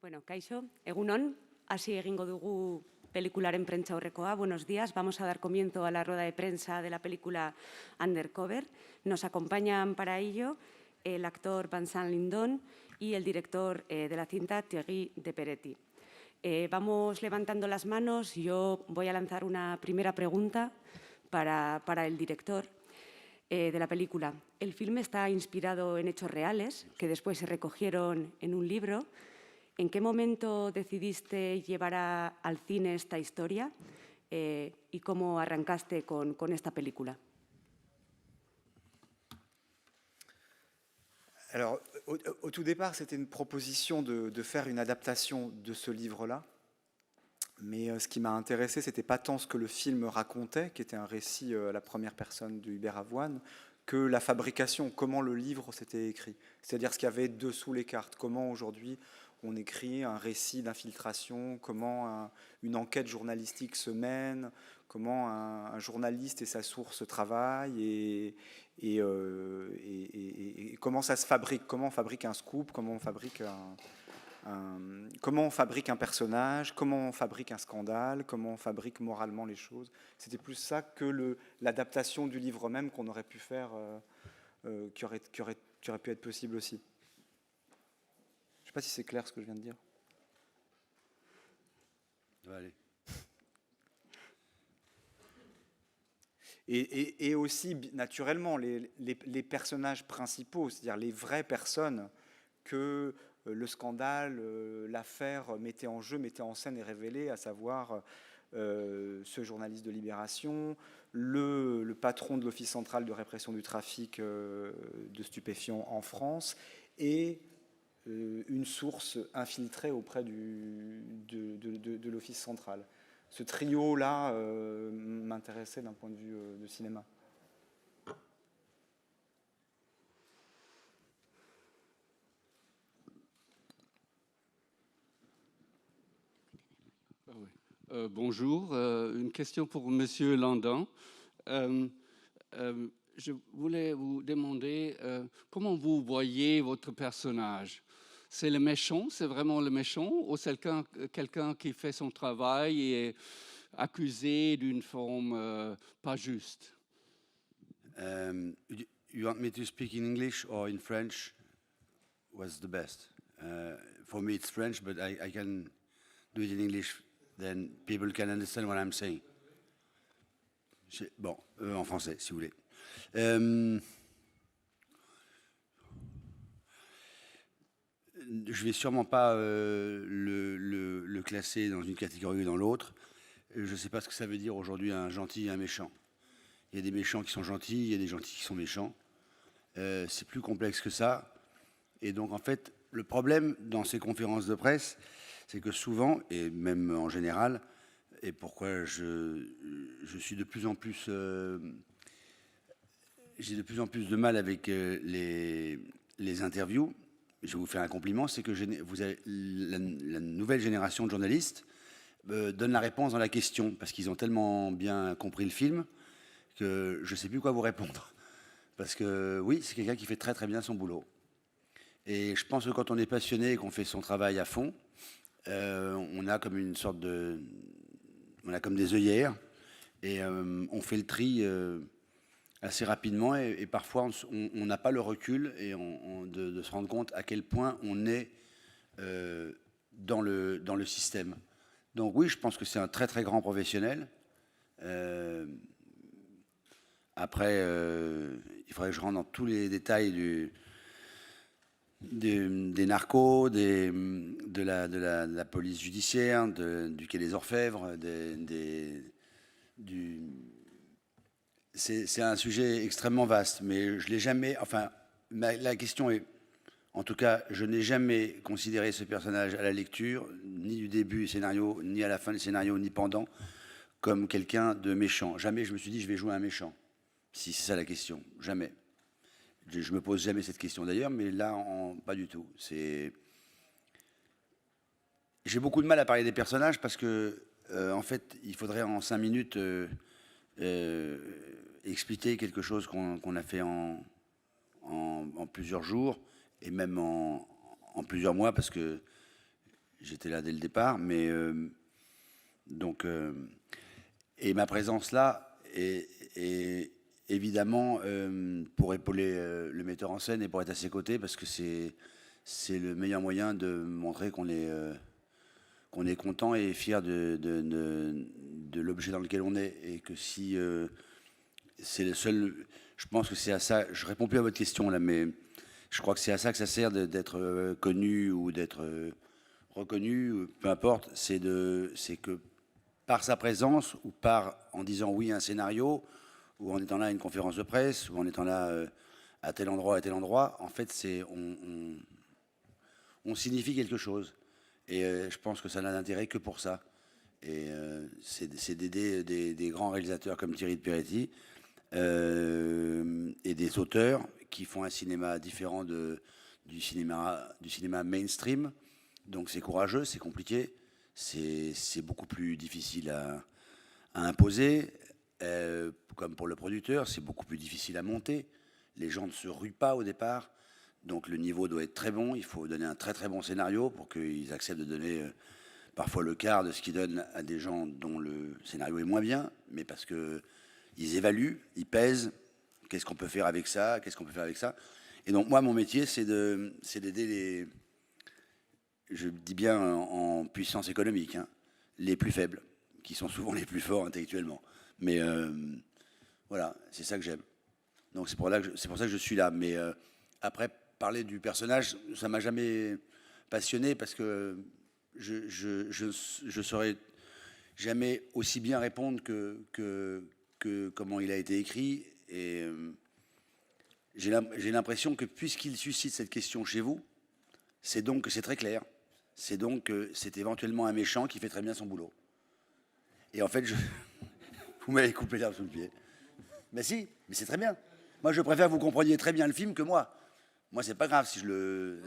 Bueno, kaixo, egunon, hasi egingo dugu pelikularen prentsaurrekoa. Buenos días, vamos a dar comienzo a la rueda de prensa de la película Undercover. Nos acompañan para ello el actor Vincent Lindon y el director de la cinta Thierry de Peretti. Vamos levantando las manos. Yo voy a lanzar una primera pregunta para el director de la película. El filme está inspirado en hechos reales que después se recogieron en un libro. ¿En qué momento decidiste llevar al cine esta historia y cómo arrancaste con esta película? Alors, au tout départ, c'était une proposition de faire une adaptation de ce livre-là. Mais ce qui m'a intéressé, c'était pas tant ce que le film racontait, qui était un récit à la première personne de Hubert Avoine, que la fabrication, comment le livre s'était écrit. C'est-à-dire ce qu'il y avait dessous les cartes. Comment aujourd'hui on écrit un récit d'infiltration, comment une enquête journalistique se mène, comment un journaliste et sa source travaillent et comment ça se fabrique, comment on fabrique un scoop, comment on fabrique un personnage, comment on fabrique un scandale, comment on fabrique moralement les choses. C'était plus ça que l'adaptation du livre même qu'on aurait pu faire, qui aurait pu être possible aussi. Je ne sais pas si c'est clair ce que je viens de dire. Allez. Et aussi, naturellement, les personnages principaux, c'est-à-dire les vraies personnes que le scandale, l'affaire mettait en jeu, mettait en scène et révélait, à savoir ce journaliste de Libération, le patron de l'Office central de répression du trafic de stupéfiants en France et une source infiltrée auprès de l'Office central. Ce trio-là m'intéressait d'un point de vue de cinéma. Bonjour, une question pour Monsieur Landon. Je voulais vous demander comment vous voyez votre personnage. C'est le méchant, c'est vraiment le méchant, ou c'est quelqu'un qui fait son travail et est accusé d'une forme pas juste? You want me to speak in English or in French? What's the best? For me it's French, but I can do it in English, then people can understand what I'm saying. Bon, en français, si vous voulez. Je vais sûrement pas le classer dans une catégorie ou dans l'autre. Je ne sais pas ce que ça veut dire aujourd'hui un gentil et un méchant. Il y a des méchants qui sont gentils, il y a des gentils qui sont méchants. C'est plus complexe que ça. Et donc, en fait, le problème dans ces conférences de presse, c'est que souvent, et même en général, et pourquoi je suis de plus en plus... j'ai de plus en plus de mal avec les interviews. Je vais vous faire un compliment, c'est que vous avez, la nouvelle génération de journalistes donne la réponse dans la question, parce qu'ils ont tellement bien compris le film que je ne sais plus quoi vous répondre. Parce que oui, c'est quelqu'un qui fait très très bien son boulot. Et je pense que quand on est passionné et qu'on fait son travail à fond, on a comme une sorte de... On a comme des œillères, et on fait le tri assez rapidement, et parfois on n'a pas le recul et de se rendre compte à quel point on est dans le système. Donc oui, je pense que c'est un très très grand professionnel. Après, il faudrait que je rentre dans tous les détails des narcos, de la police judiciaire, du Quai des Orfèvres, c'est un sujet extrêmement vaste, mais je l'ai jamais... Enfin, la question est... En tout cas, je n'ai jamais considéré ce personnage à la lecture, ni du début du scénario, ni à la fin du scénario, ni pendant, comme quelqu'un de méchant. Jamais je me suis dit, je vais jouer un méchant. Si c'est ça la question. Jamais. Je me pose jamais cette question d'ailleurs, mais là, pas du tout. J'ai beaucoup de mal à parler des personnages parce que, en fait, il faudrait en 5 minutes expliquer quelque chose qu'on a fait en plusieurs jours et même en plusieurs mois, parce que j'étais là dès le départ, mais donc et ma présence là est évidemment pour épauler le metteur en scène et pour être à ses côtés, parce que c'est le meilleur moyen de montrer qu'on est content et fier de l'objet dans lequel on est, et que si c'est le seul, je pense que c'est à ça, je réponds plus à votre question là, mais je crois que c'est à ça que ça sert d'être connu ou d'être reconnu, peu importe, c'est que par sa présence ou en disant oui à un scénario, ou en étant là à une conférence de presse, ou en étant là à tel endroit, en fait, on signifie quelque chose. Et je pense que ça n'a d'intérêt que pour ça. Et c'est d'aider des grands réalisateurs comme Thierry de Peretti et des auteurs qui font un cinéma différent du cinéma mainstream. Donc c'est courageux, c'est compliqué, c'est beaucoup plus difficile à imposer. Comme pour le producteur, c'est beaucoup plus difficile à monter. Les gens ne se ruent pas au départ. Donc le niveau doit être très bon. Il faut donner un très très bon scénario pour qu'ils acceptent de donner parfois le quart de ce qu'ils donnent à des gens dont le scénario est moins bien, mais parce qu'ils évaluent, ils pèsent. Qu'est-ce qu'on peut faire avec ça? Qu'est-ce qu'on peut faire avec ça? Et donc moi, mon métier, c'est d'aider les, je dis bien en puissance économique, hein, les plus faibles, qui sont souvent les plus forts intellectuellement. Mais voilà, c'est ça que j'aime. Donc c'est pour ça que je suis là. Mais après, parler du personnage, ça m'a jamais passionné, parce que je saurais jamais aussi bien répondre que comment il a été écrit. Et j'ai l'impression que puisqu'il suscite cette question chez vous, c'est donc que c'est très clair. C'est donc que c'est éventuellement un méchant qui fait très bien son boulot. Et en fait, vous m'avez coupé l'herbe sous le pied. Mais si, mais c'est très bien. Moi, je préfère que vous compreniez très bien le film que moi. Moi, c'est pas grave si je le...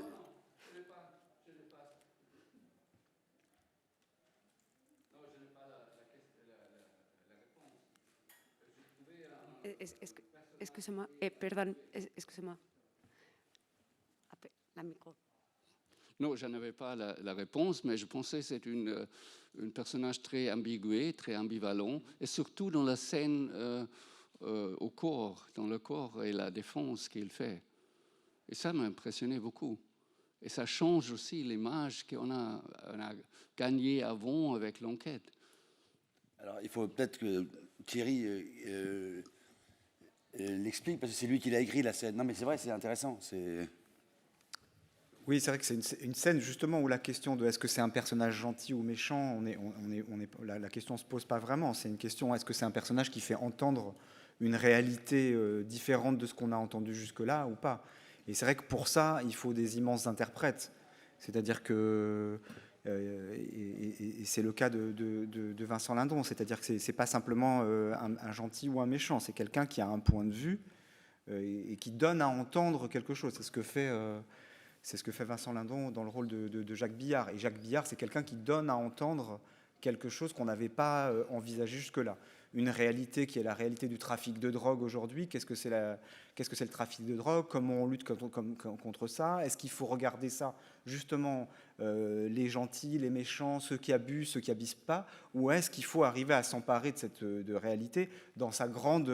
Excusez-moi, pardon, excusez-moi. La micro. Non, je n'avais pas la réponse, mais je pensais que c'est un personnage très ambiguë, très ambivalent, et surtout dans la scène au corps, dans le corps et la défense qu'il fait. Et ça m'a impressionné beaucoup. Et ça change aussi l'image qu'on a gagnée avant avec l'enquête. Alors, il faut peut-être que Thierry l'explique, parce que c'est lui qui l'a écrit, la scène. Non, mais c'est vrai, c'est intéressant. Oui, c'est vrai que c'est une scène justement où la question de est-ce que c'est un personnage gentil ou méchant, la question ne se pose pas vraiment. C'est une question, est-ce que c'est un personnage qui fait entendre une réalité différente de ce qu'on a entendu jusque-là ou pas? Et c'est vrai que pour ça, il faut des immenses interprètes. C'est-à-dire que, et c'est le cas de Vincent Lindon, c'est-à-dire que ce n'est pas simplement un gentil ou un méchant, c'est quelqu'un qui a un point de vue et qui donne à entendre quelque chose. C'est ce que fait Vincent Lindon dans le rôle de Jacques Billard. Et Jacques Billard, c'est quelqu'un qui donne à entendre quelque chose qu'on n'avait pas envisagé jusque-là. Une réalité qui est la réalité du trafic de drogue aujourd'hui. Qu'est-ce que c'est le trafic de drogue? Comment on lutte contre ça? Est-ce qu'il faut regarder ça, justement, les gentils, les méchants, ceux qui abusent, ceux qui n'abusent pas? Ou est-ce qu'il faut arriver à s'emparer de cette réalité dans sa grande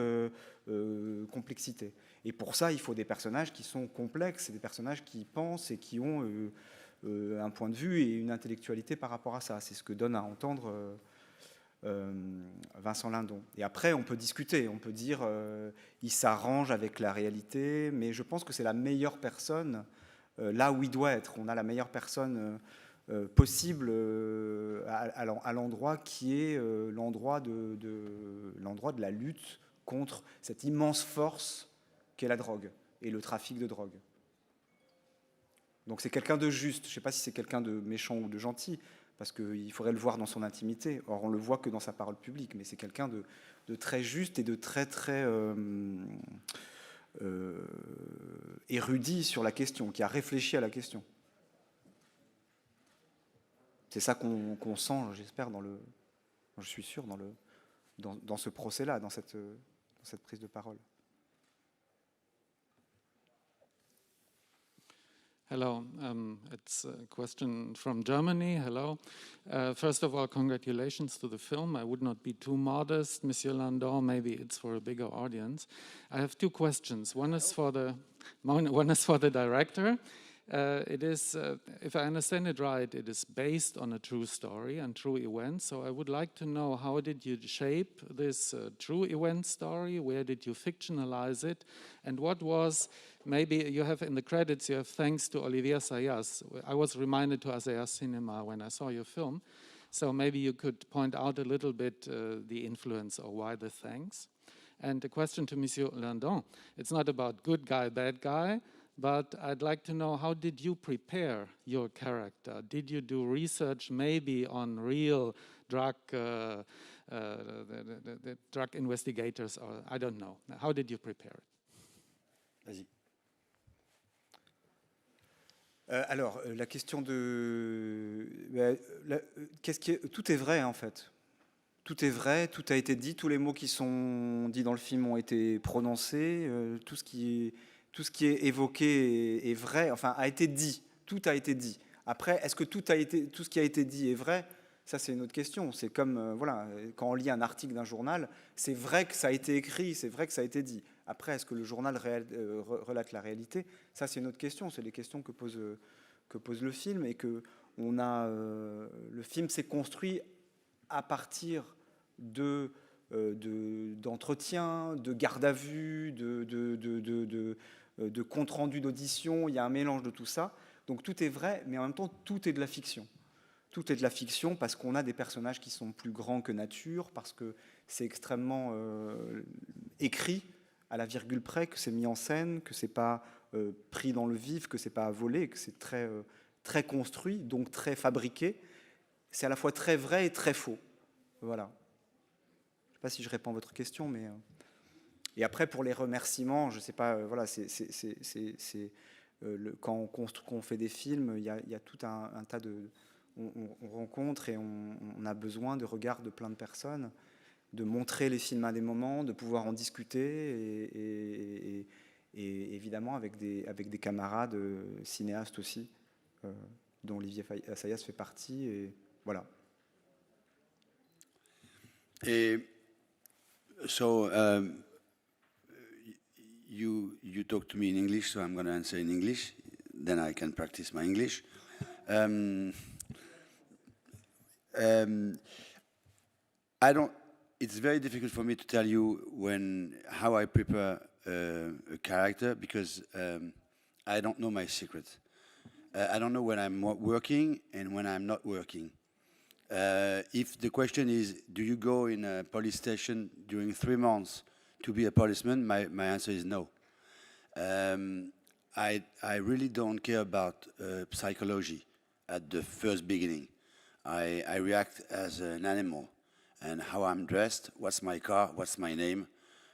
complexité? Et pour ça, il faut des personnages qui sont complexes, des personnages qui pensent et qui ont un point de vue et une intellectualité par rapport à ça. C'est ce que donne à entendre Vincent Lindon. Et après, on peut discuter, on peut dire il s'arrange avec la réalité, mais je pense que c'est la meilleure personne là où il doit être. On a la meilleure personne possible à l'endroit qui est l'endroit de la lutte contre cette immense force qu'est la drogue et le trafic de drogue. Donc c'est quelqu'un de juste. Je ne sais pas si c'est quelqu'un de méchant ou de gentil, parce qu'il faudrait le voir dans son intimité. Or, on le voit que dans sa parole publique, mais c'est quelqu'un de très juste et de très, très érudit sur la question, qui a réfléchi à la question. C'est ça qu'on sent, j'espère, je suis sûr, dans ce procès-là, dans cette prise de parole. Hello, it's a question from Germany. Hello. First of all, congratulations to the film. I would not be too modest, Monsieur Landon. Maybe it's for a bigger audience. I have two questions. One is for the director. It is, if I understand it right, it is based on a true story and true events. So I would like to know, how did you shape this true event story? Where did you fictionalize it? And what was, maybe you have in the credits, you have thanks to Olivier Assayas. I was reminded to Assayas Cinema when I saw your film. So maybe you could point out a little bit the influence or why the thanks. And the question to Monsieur Landon, it's not about good guy, bad guy, but I'd like to know, how did you prepare your character? Did you do research maybe on real drug the drug investigators, or I don't know. How did you prepare it? Vas-y. Alors, la question de... tout est vrai, en fait. Tout est vrai, tout a été dit, tous les mots qui sont dits dans le film ont été prononcés, tout ce qui est évoqué est vrai, enfin, a été dit, tout a été dit. Après, est-ce que tout ce qui a été dit est vrai? Ça, c'est une autre question. C'est comme, voilà, quand on lit un article d'un journal, c'est vrai que ça a été écrit, c'est vrai que ça a été dit. Après, est-ce que le journal relate la réalité? Ça, c'est une autre question. C'est les questions que pose le film, et que le film s'est construit à partir d'entretiens, de garde à vue, de compte rendu d'audition. Il y a un mélange de tout ça. Donc tout est vrai, mais en même temps, tout est de la fiction. Tout est de la fiction parce qu'on a des personnages qui sont plus grands que nature, parce que c'est extrêmement écrit à la virgule près, que c'est mis en scène, que c'est pas pris dans le vif, que c'est pas volé, que c'est très, très construit, donc très fabriqué. C'est à la fois très vrai et très faux. Voilà. Je ne sais pas si je réponds à votre question, mais... Et après, pour les remerciements, je ne sais pas, voilà, quand on fait des films, il y a tout un tas de... On rencontre et on a besoin de regards de plein de personnes, de montrer les films à des moments, de pouvoir en discuter, et évidemment avec des camarades cinéastes aussi, dont Olivier Assayas fait partie, et voilà. So you talk to me in English, so I'm going to answer in English. Then I can practice my English. It's very difficult for me to tell you how I prepare a character, because I don't know my secret. I don't know when I'm working and when I'm not working. If the question is, do you go in a police station during 3 months to be a policeman, my answer is no. I really don't care about psychology at the first beginning. I react as an animal, and how I'm dressed, what's my car, what's my name,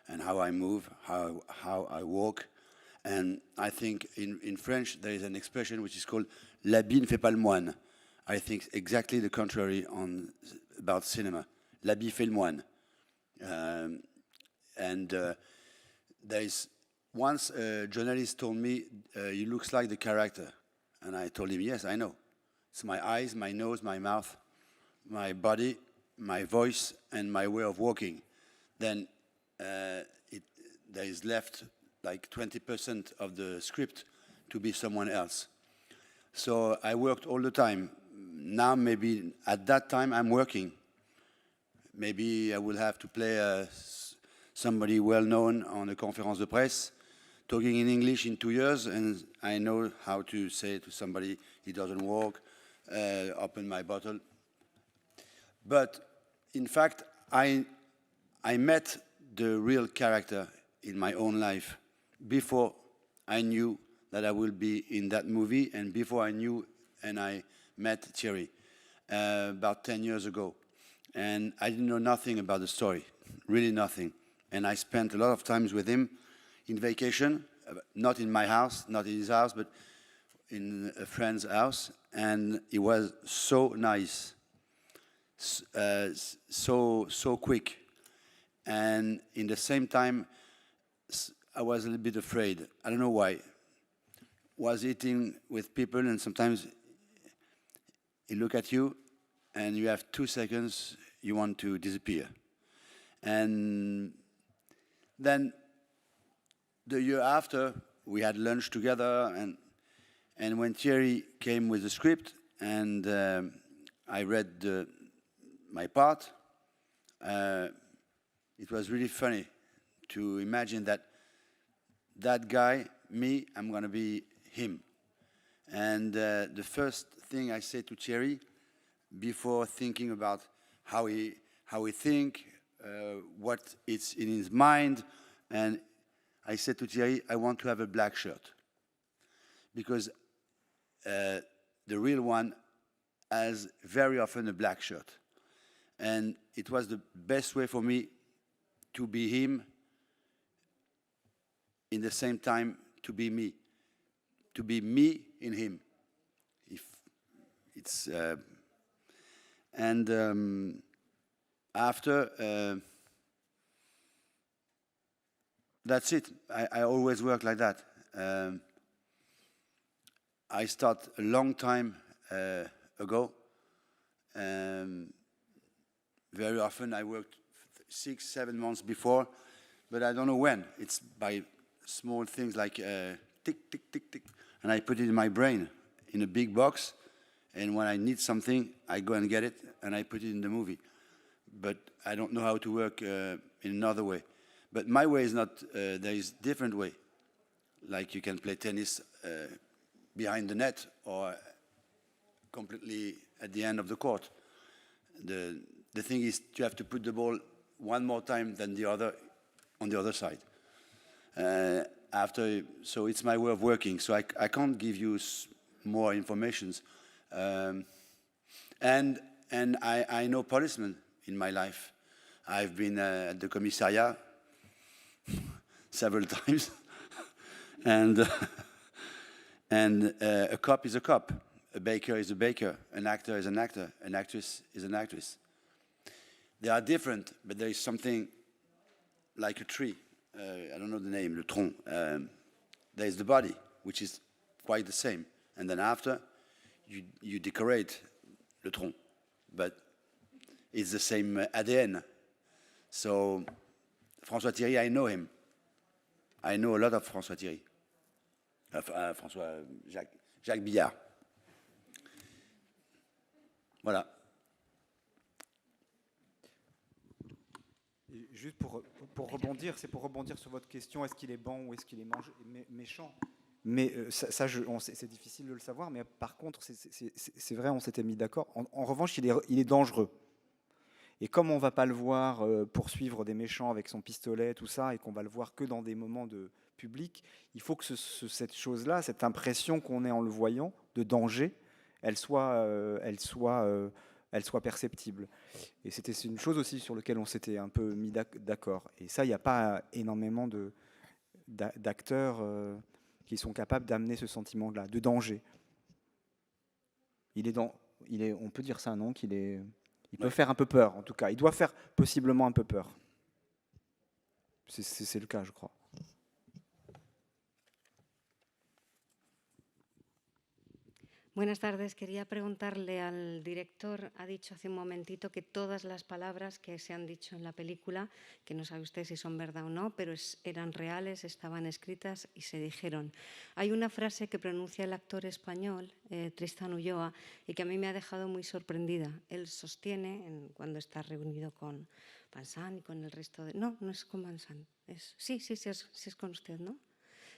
and how I move, how I walk. And I think in French there is an expression which is called l'habit ne fait pas le moine. I think exactly the contrary about cinema. L'habit fait le moine. There is once a journalist told me, "You look like the character," and I told him, "Yes, I know. It's my eyes, my nose, my mouth, my body, my voice, and my way of walking." Then there is left like 20% of the script to be someone else. So I worked all the time. Now maybe at that time I'm working. Maybe I will have to play somebody well-known on a conférence de presse, talking in English in 2 years, and I know how to say to somebody, he doesn't walk, open my bottle. But in fact, I met the real character in my own life before I knew that I will be in that movie, and before I knew and I met Thierry about 10 years ago. And I didn't know nothing about the story, really nothing. And I spent a lot of times with him in vacation, not in my house, not in his house, but in a friend's house. And it was so nice, so quick. And in the same time, I was a little bit afraid. I don't know why. was eating with people, and sometimes he look at you, and you have 2 seconds, you want to disappear. And then the year after, we had lunch together, and when Thierry came with the script, and I read my part, it was really funny to imagine that guy, me, I'm going to be him. And the first thing I said to Thierry, before thinking about how he think, what it's in his mind, and I said to Thierry, I want to have a black shirt, because the real one has very often a black shirt. And it was the best way for me to be him, in the same time to be me in him. If it's after that's it. I always work like that. I start a long time ago. Very often I worked 6-7 months before, but I don't know when. It's by small things like tick, tick, tick, tick, and I put it in my brain in a big box, and when I need something, I go and get it, and I put it in the movie. But I don't know how to work in another way. But my way is not, there is different way. Like you can play tennis behind the net or completely at the end of the court. The thing is you have to put the ball one more time than the other on the other side. So it's my way of working. So I can't give you more information. And I know policemen in my life. I've been at the commissariat several times, and a cop is a cop, a baker is a baker, an actor is an actor, an actress is an actress. They are different, but there is something like a tree. I don't know the name, le tronc. There is the body, which is quite the same, and then after, you decorate le tronc, but it's the same ADN. So François Thierry, I know him. I know a lot of François Thierry. Jacques Billard. Voilà. Et juste pour rebondir, c'est pour rebondir sur votre question, est-ce qu'il est bon ou est-ce qu'il est méchant? Mais c'est difficile de le savoir, mais par contre, c'est vrai, on s'était mis d'accord. En revanche, il est dangereux. Et comme on ne va pas le voir poursuivre des méchants avec son pistolet, tout ça, et qu'on va le voir que dans des moments de public, il faut que cette chose-là, cette impression qu'on ait en le voyant, de danger, elle soit perceptible. Et c'était une chose aussi sur laquelle on s'était un peu mis d'accord. Et ça, il n'y a pas énormément d'acteurs qui sont capables d'amener ce sentiment-là, de danger. On peut dire ça, non? Il peut faire un peu peur, en tout cas. Il doit faire possiblement un peu peur. C'est le cas, je crois. Buenas tardes. Quería preguntarle al director, ha dicho hace un momentito que todas las palabras que se han dicho en la película, que no sabe usted si son verdad o no, pero eran reales, estaban escritas y se dijeron. Hay una frase que pronuncia el actor español, Tristan Ulloa, y que a mí me ha dejado muy sorprendida. Él sostiene, cuando está reunido con Vincent y con el resto de... No, no es con Vincent. Sí es con usted, ¿no?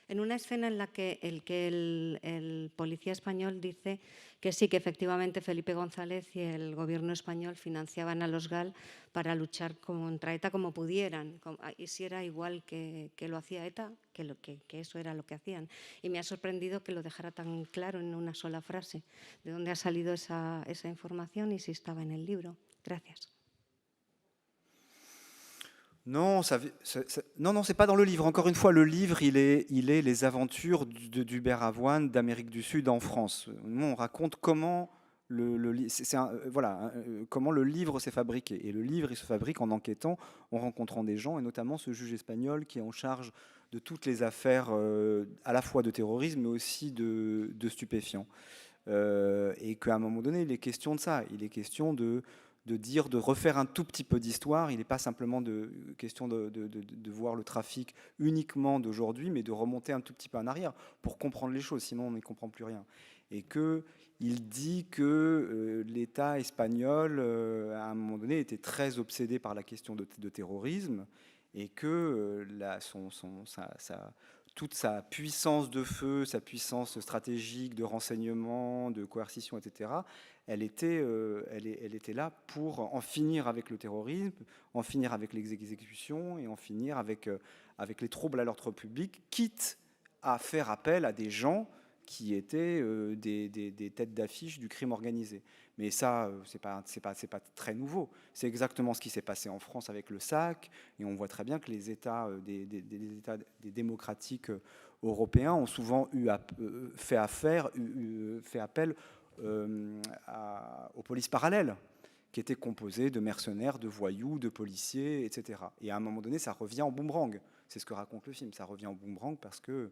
En una escena en la que el policía español dice que sí, que efectivamente Felipe González y el gobierno español financiaban a los GAL para luchar contra ETA como pudieran, y si era igual que lo hacía ETA, que eso era lo que hacían. Y me ha sorprendido que lo dejara tan claro en una sola frase. ¿De dónde ha salido esa información y si estaba en el libro? Gracias. Non, c'est pas dans le livre. Encore une fois, le livre, il est les aventures d'Hubert Avoine d'Amérique du Sud en France. Nous, on raconte comment comment le livre s'est fabriqué. Et le livre, il se fabrique en enquêtant, en rencontrant des gens, et notamment ce juge espagnol qui est en charge de toutes les affaires à la fois de terrorisme, mais aussi de stupéfiants. Et qu'à un moment donné, il est question de ça. Il est question de dire, de refaire un tout petit peu d'histoire. Il n'est pas simplement question de voir le trafic uniquement d'aujourd'hui, mais de remonter un tout petit peu en arrière pour comprendre les choses, sinon on n'y comprend plus rien. Et qu'il dit que l'État espagnol, à un moment donné, était très obsédé par la question de terrorisme, et que toute sa puissance de feu, sa puissance stratégique de renseignement, de coercition, etc., elle était là pour en finir avec le terrorisme, en finir avec les exécutions et en finir avec les troubles à l'ordre public, quitte à faire appel à des gens qui étaient des têtes d'affiche du crime organisé. Mais ça, c'est pas très nouveau. C'est exactement ce qui s'est passé en France avec le SAC, et on voit très bien que les États, des démocratiques européens ont souvent fait appel aux polices parallèles, qui étaient composées de mercenaires, de voyous, de policiers, etc. Et à un moment donné, ça revient en boomerang. C'est ce que raconte le film. Ça revient en boomerang parce que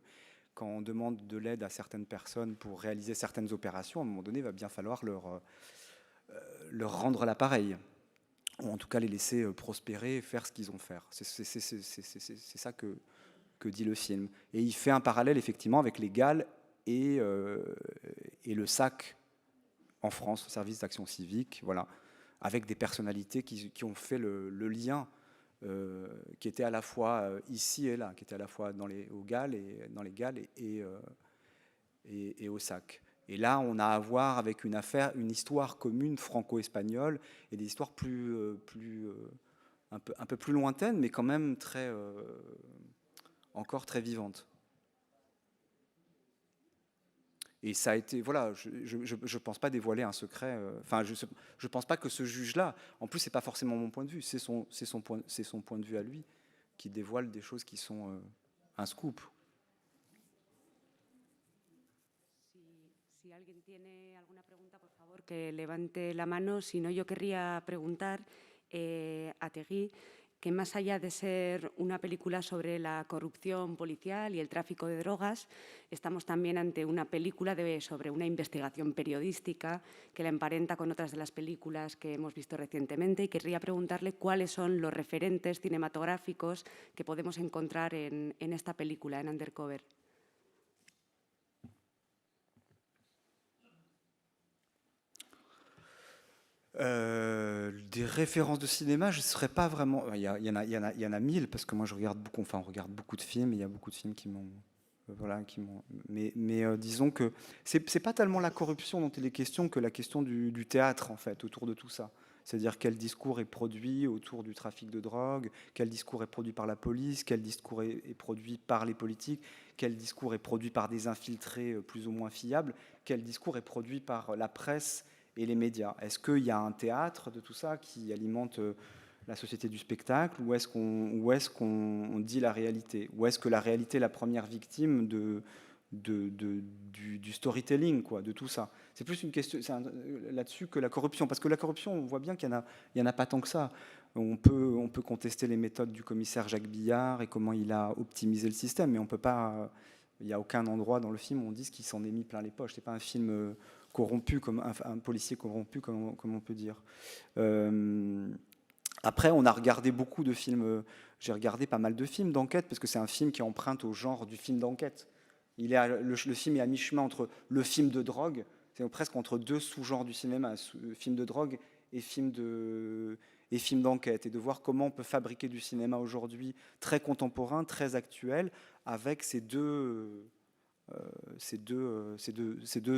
quand on demande de l'aide à certaines personnes pour réaliser certaines opérations, à un moment donné, il va bien falloir leur rendre l'appareil, ou en tout cas les laisser prospérer et faire ce qu'ils ont à faire. C'est ça que dit le film. Et il fait un parallèle effectivement avec les GAL et le SAC en France, le service d'action civique, voilà, avec des personnalités qui ont fait le lien, qui était à la fois ici et là, qui était à la fois dans les GAL et au SAC. Et là, on a à voir avec une histoire commune franco-espagnole et des histoires un peu plus lointaines, mais quand même encore très vivantes. Et ça a été, voilà, je pense pas dévoiler un secret. Enfin, je pense pas que ce juge-là, en plus, c'est pas forcément mon point de vue, c'est son point de vue à lui qui dévoile des choses qui sont un scoop. Si alguien tiene alguna pregunta, por favor, que levante la mano. Si no, yo querría preguntar a Tegui que más allá de ser una película sobre la corrupción policial y el tráfico de drogas, estamos también ante una película sobre una investigación periodística que la emparenta con otras de las películas que hemos visto recientemente, y querría preguntarle cuáles son los referentes cinematográficos que podemos encontrar en esta película, en Undercover. Des références de cinéma, je ne serais pas vraiment. Il y en a 1000, parce que moi je regarde beaucoup, on regarde beaucoup de films, et il y a beaucoup de films qui m'ont. Mais disons que c'est pas tellement la corruption dont il est question que la question du théâtre, en fait, autour de tout ça. C'est-à-dire quel discours est produit autour du trafic de drogue, quel discours est produit par la police, quel discours est produit par les politiques, quel discours est produit par des infiltrés plus ou moins fiables, quel discours est produit par la presse et les médias. Est-ce qu'il y a un théâtre de tout ça qui alimente la société du spectacle, ou est-ce qu'on dit la réalité, ou est-ce que la réalité est la première victime du storytelling, quoi, de tout ça? C'est plus une question là-dessus que la corruption, parce que la corruption, on voit bien qu'il y en a pas tant que ça. On peut contester les méthodes du commissaire Jacques Billard et comment il a optimisé le système, mais on peut pas. Il n'y a aucun endroit dans le film où on dit qu'il s'en est mis plein les poches. C'est pas un film corrompu, comme un policier corrompu, comme on peut dire. Après, on a regardé beaucoup de films. J'ai regardé pas mal de films d'enquête, parce que c'est un film qui emprunte au genre du film d'enquête. Le film est à mi-chemin entre le film de drogue, c'est presque entre deux sous-genres du cinéma, film de drogue et film d'enquête, et de voir comment on peut fabriquer du cinéma aujourd'hui très contemporain, très actuel, avec ces deux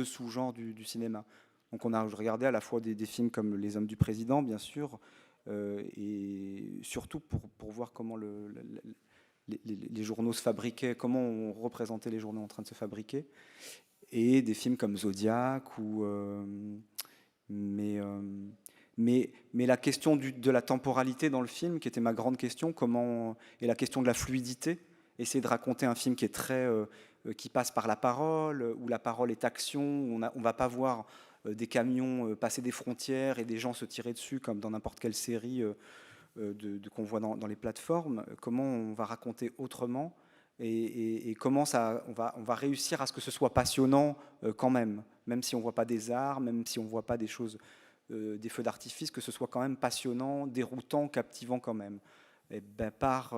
sous-genres du cinéma. Donc on a regardé à la fois des films comme Les Hommes du Président, bien sûr, et surtout pour voir comment les journaux se fabriquaient, comment on représentait les journaux en train de se fabriquer, et des films comme Zodiac, mais la question de la temporalité dans le film, qui était ma grande question, et la question de la fluidité, essayer de raconter un film qui est qui passe par la parole, où la parole est action, où on va pas voir des camions passer des frontières et des gens se tirer dessus comme dans n'importe quelle série qu'on voit dans les plateformes. Comment on va raconter autrement, et comment on va réussir à ce que ce soit passionnant quand même si on ne voit pas des arts, même si on ne voit pas des choses, des feux d'artifice, que ce soit quand même passionnant, déroutant, captivant quand même. Et ben, par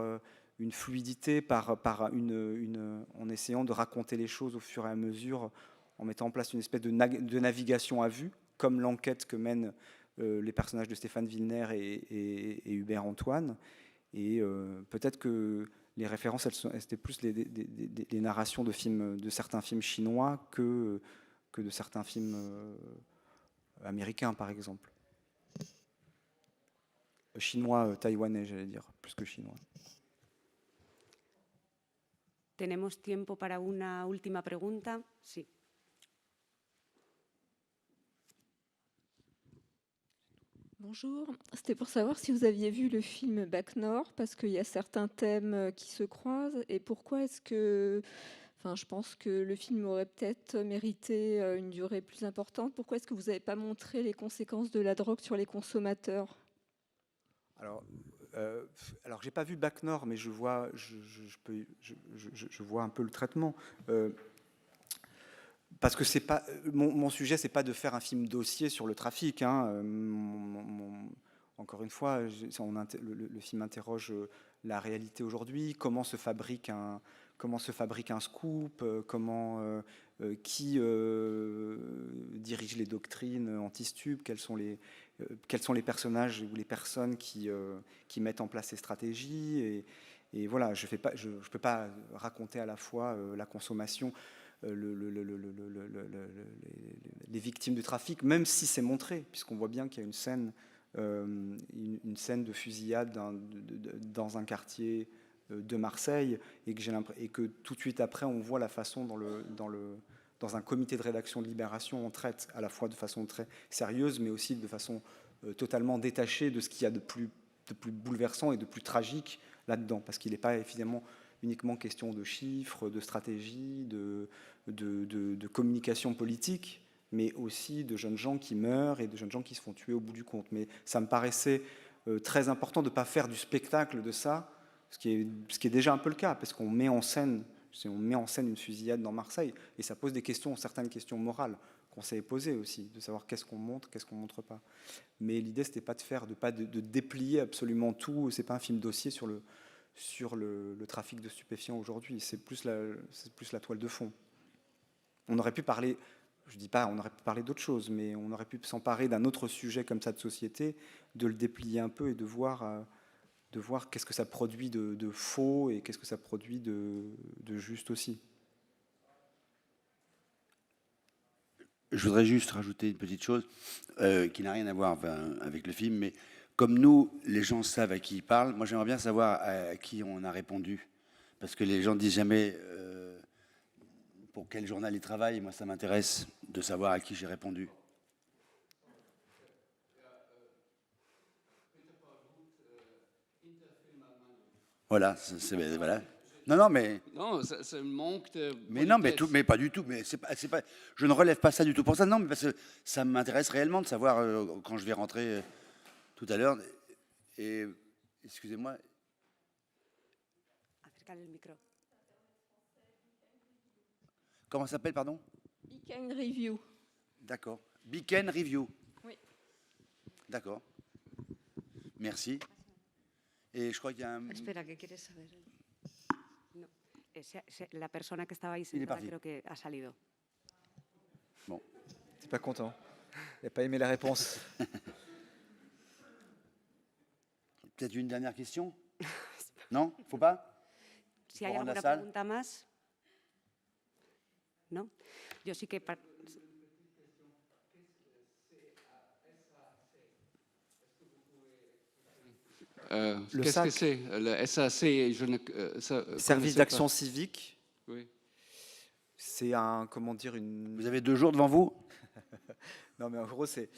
une fluidité, en essayant de raconter les choses au fur et à mesure, en mettant en place une espèce de navigation à vue, comme l'enquête que mènent les personnages de Stéphane Wilner et Hubert Antoine. Et peut-être que les références, c'était plus les narrations de certains films chinois que de certains films américains, par exemple. Chinois, taïwanais, j'allais dire, plus que chinois. ¿Tenemos tiempo para una última pregunta? Sí. Bonjour, c'était pour savoir si vous aviez vu le film Bac Nord, parce qu'il y a certains thèmes qui se croisent, et pourquoi est-ce que, enfin je pense que le film aurait peut-être mérité une durée plus importante, pourquoi est-ce que vous n'avez pas montré les conséquences de la drogue sur les consommateurs? Alors j'ai pas vu Bac Nord, mais je vois un peu le traitement. Parce que c'est pas mon sujet, c'est pas de faire un film dossier sur le trafic. Hein. Encore une fois, le film interroge la réalité aujourd'hui, comment se fabrique un scoop, qui dirige les doctrines anti-stup, quels sont les personnages ou les personnes qui mettent en place ces stratégies. Et voilà, je peux pas raconter à la fois la consommation, les victimes du trafic, même si c'est montré, puisqu'on voit bien qu'il y a une scène de fusillade dans un quartier de Marseille, et que tout de suite après, on voit la façon dans un comité de rédaction de Libération, on traite à la fois de façon très sérieuse, mais aussi de façon totalement détachée de ce qu'il y a de plus bouleversant et de plus tragique là-dedans, parce qu'il n'est pas évidemment uniquement question de chiffres, de stratégie, de communication politique, mais aussi de jeunes gens qui meurent et de jeunes gens qui se font tuer au bout du compte. Mais ça me paraissait très important de ne pas faire du spectacle de ça, ce qui est déjà un peu le cas, parce qu'on met en scène une fusillade dans Marseille, et ça pose certaines questions morales qu'on s'est posées aussi, de savoir qu'est-ce qu'on montre, qu'est-ce qu'on montre pas. Mais l'idée, c'était pas de déplier absolument tout. C'est pas un film dossier sur le trafic de stupéfiants aujourd'hui. C'est plus la toile de fond. On aurait pu parler, je dis pas, on aurait pu parler d'autre chose, mais on aurait pu s'emparer d'un autre sujet comme ça de société, de le déplier un peu et de voir qu'est-ce que ça produit de faux et qu'est-ce que ça produit de juste aussi. Je voudrais juste rajouter une petite chose qui n'a rien à voir avec le film, mais comme nous, les gens savent à qui ils parlent, moi j'aimerais bien savoir à qui on a répondu. Parce que les gens ne disent jamais pour quel journal ils travaillent. Moi, ça m'intéresse de savoir à qui j'ai répondu. Voilà, voilà. Non, mais... Non, c'est un manque de... Mais non, mais pas du tout. Mais c'est pas, je ne relève pas ça du tout pour ça. Non, mais parce que ça m'intéresse réellement de savoir quand je vais rentrer tout à l'heure. Et excusez-moi. Acercar le micro. Comment ça s'appelle, pardon? Beacon Review. D'accord. Beacon Review. Oui. D'accord. Merci. Et je crois qu'il y a un... Espera, ¿qué quieres saber? No. La persona que estaba ahí sentada creo que ha salido. Bon. T'es pas content? Il n'a pas aimé la réponse. Peut-être une dernière question? Non? Faut pas? Si hay alguna pregunta más. ¿No? Yo sí que... Qu'est-ce que c'est le SAC? Service d'action civique. Oui. C'est un, comment dire, une... Vous avez 2 jours devant vous? Non, mais en gros, c'est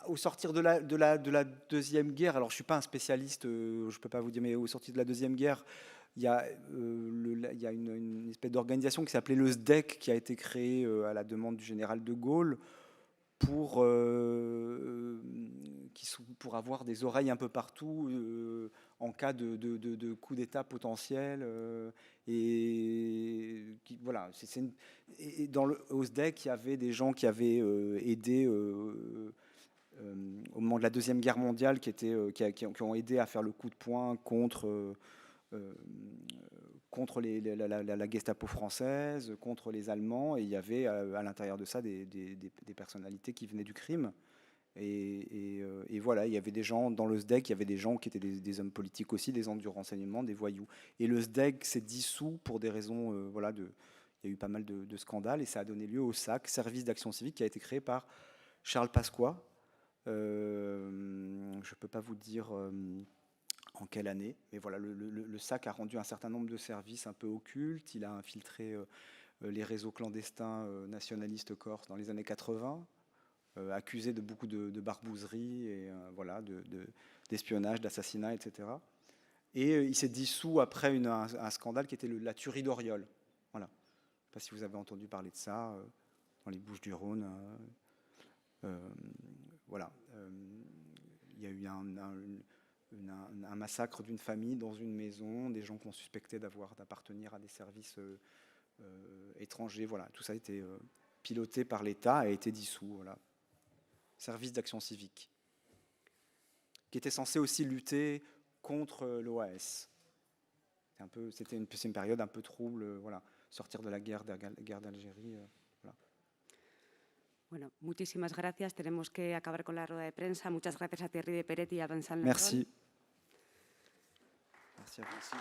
au sortir de la Deuxième Guerre. Alors, je suis pas un spécialiste, je peux pas vous dire, mais au sortir de la Deuxième Guerre, il y a une espèce d'organisation qui s'appelait le SDEC, qui a été créée à la demande du général de Gaulle, pour avoir des oreilles un peu partout en cas de coup d'État potentiel. Voilà, et au SDEC, il y avait des gens qui avaient aidé au moment de la Deuxième Guerre mondiale, qui ont aidé à faire le coup de poing contre la Gestapo française, contre les Allemands, et il y avait à l'intérieur de ça des personnalités qui venaient du crime. Et voilà, il y avait des gens dans le SDEC, il y avait des gens qui étaient des hommes politiques aussi, des hommes du renseignement, des voyous. Et le SDEC s'est dissous pour des raisons, il y a eu pas mal de scandales, et ça a donné lieu au SAC, Service d'action civique, qui a été créé par Charles Pasqua. Je ne peux pas vous dire en quelle année, mais voilà, le SAC a rendu un certain nombre de services un peu occultes. Il a infiltré les réseaux clandestins nationalistes corses dans les années 80, accusé de beaucoup de barbouzeries et voilà, d'espionnage, d'assassinat, etc. Et il s'est dissous après un scandale qui était la tuerie d'Oriol. Voilà. Je ne sais pas si vous avez entendu parler de ça dans les Bouches-du-Rhône. Voilà. Il y a eu un massacre d'une famille dans une maison, des gens qu'on suspectait d'appartenir à des services étrangers. Voilà. Tout ça a été piloté par l'État, a été dissous. Voilà. Service d'action civique, qui était censé aussi lutter contre l'OAS. C'est une période un peu trouble, voilà, sortir de la guerre d'Algérie. Voilà. Bueno, muchísimas gracias. Tenemos que acabar con la rueda de prensa. Muchas gracias a Thierry de Peret y a Vincent Lafront. Merci. Merci à vous. Merci.